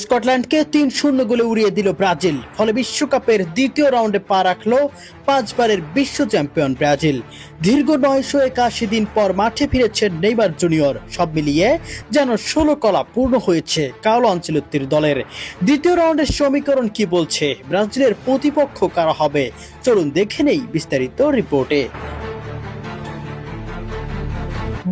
স্কটল্যান্ডকে 3-0 গোলে উড়িয়ে দিল ব্রাজিল। ফলে বিশ্বকাপের দ্বিতীয় রাউন্ডে পা রাখলো 5 বারের বিশ্ব চ্যাম্পিয়ন ব্রাজিল। দীর্ঘ 981 দিন পর মাঠে ফিরেছেন নেইমার জুনিয়র। সব মিলিয়ে যেন 16 কলা পূর্ণ হয়েছে কার্লো আনচেলত্তির দলের। দ্বিতীয় রাউন্ডের সমীকরণ কি বলছে, ব্রাজিলের প্রতিপক্ষ কারা হবে, চলুন দেখে নেই বিস্তারিত রিপোর্টে।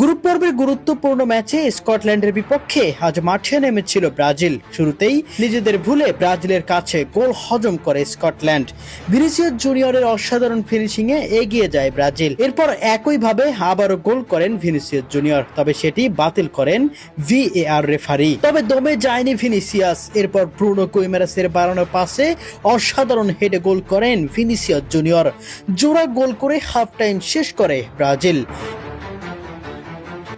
গ্রুপ পর্বের গুরুত্বপূর্ণ ম্যাচে স্কটল্যান্ডের বিপক্ষে আজ মাঠে নেমেছিল ব্রাজিল। শুরুতেই নিজেদের ভুলে ব্রাজিলের কাছে গোল হজম করে স্কটল্যান্ড। ভিনিসিয়াস জুনিয়রের অসাধারণ ফিনিশিংয়ে এগিয়ে যায় ব্রাজিল। এরপর একইভাবে আবারও গোল করেন ভিনিসিয়াস জুনিয়র, তবে সেটি বাতিল করেন VAR রেফারি। তবে দমে যায়নি ভিনিসিয়াস। এরপর ব্রুনো গুইমারেসের বাড়ানো পাসে অসাধারণ হেডে গোল করেন ভিনিসিয়াস জুনিয়র। জোড়া গোল করে হাফ টাইম শেষ করে ব্রাজিল।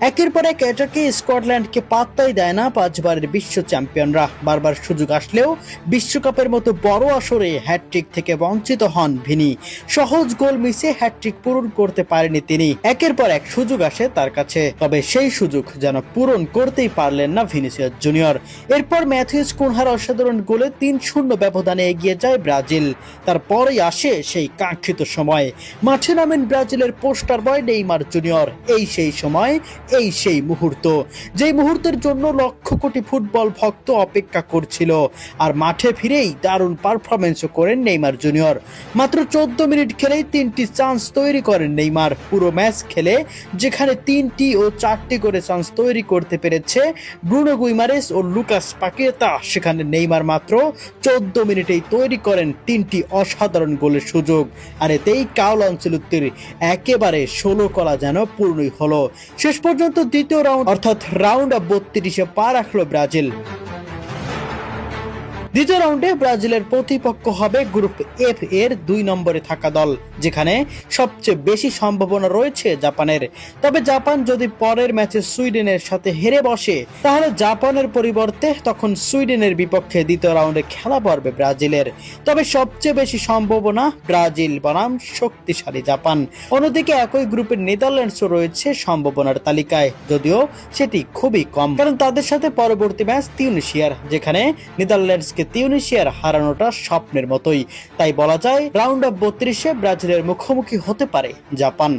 একের পর এক অ্যাটাকে স্কটল্যান্ডকে পাত্তাই দেয় না 5 বারের বিশ্ব চ্যাম্পিয়নরা। বারবার সুযোগ আসলেও বিশ্বকাপের মতো বড় আসরে হ্যাটট্রিক থেকে বঞ্চিত হন ভিনি। সহজ গোল মিসে হ্যাটট্রিক পূরণ করতে পারেনি তিনি। একের পর এক সুযোগ আসে তার কাছে, তবে সেই সুযোগ যেন পূরণ করতেই পারলেন না ভিনিসিয়াস জুনিয়র। এরপর ম্যাথিউস কুনহার অসাধারণ গোলে 3-0 ব্যবধানে এগিয়ে যায় ব্রাজিল। তারপরেই আসে সেই কাঙ্ক্ষিত সময়। মাঠে নামেন ব্রাজিলের পোস্টার বয় নেইমার জুনিয়র। এই সেই সময়, এই সেই মুহূর্ত, যেই মুহূর্তের জন্য লক্ষ কোটি ফুটবল ভক্ত অপেক্ষা করছিল। আর মাঠে ফিরেই দারুণ পারফরমেন্সও করেন নেইমার জুনিয়র। মাত্র 14 মিনিট খেলেই 3টি চান্স তৈরি করেন নেইমার। পুরো ম্যাচ খেলে যেখানে 3টি ও 4টি করে চান্স তৈরি করতে পেরেছে ব্রুনো গুইমারেস ও লুকাস পাকেতা, সেখানে নেইমার মাত্র 14 মিনিটেই তৈরি করেন 3টি অসাধারণ গোলের সুযোগ। আর এতেই কার্লো আনচেলত্তির একেবারে 16 কলা যেন পূর্ণই হলো। শেষ পর্যন্ত দ্বিতীয় রাউন্ড অর্থাৎ রাউন্ড অফ 32-এ পা রাখলো ব্রাজিল। দ্বিতীয় রাউন্ডে ব্রাজিলের প্রতিপক্ষ হবে গ্রুপ F এর 2 নম্বরে থাকা দল, যেখানে সবচেয়ে বেশি সম্ভাবনা রয়েছে জাপানের। তবে জাপান যদি পরের ম্যাচে সুইডেনের সাথে হেরে বসে, তাহলে জাপানের পরিবর্তে তখন সুইডেনের বিপক্ষে দ্বিতীয় রাউন্ডে খেলা পড়বে ব্রাজিলের। তবে সবচেয়ে বেশি সম্ভাবনা ব্রাজিল বনাম শক্তিশালী জাপান। অন্যদিকে একই গ্রুপের নেদারল্যান্ডসও রয়েছে সম্ভাবনার তালিকায়, যদিও সেটি খুবই কম, কারণ তাদের সাথে পরবর্তী ম্যাচ তিউনিসিয়ার, যেখানে নেদারল্যান্ডস তিউনিসিয়ার হারানোটা স্বপ্নের মতোই। তাই বলা যায় রাউন্ড অফ 32-এ ব্রাজিলের মুখোমুখি হতে পারে জাপান।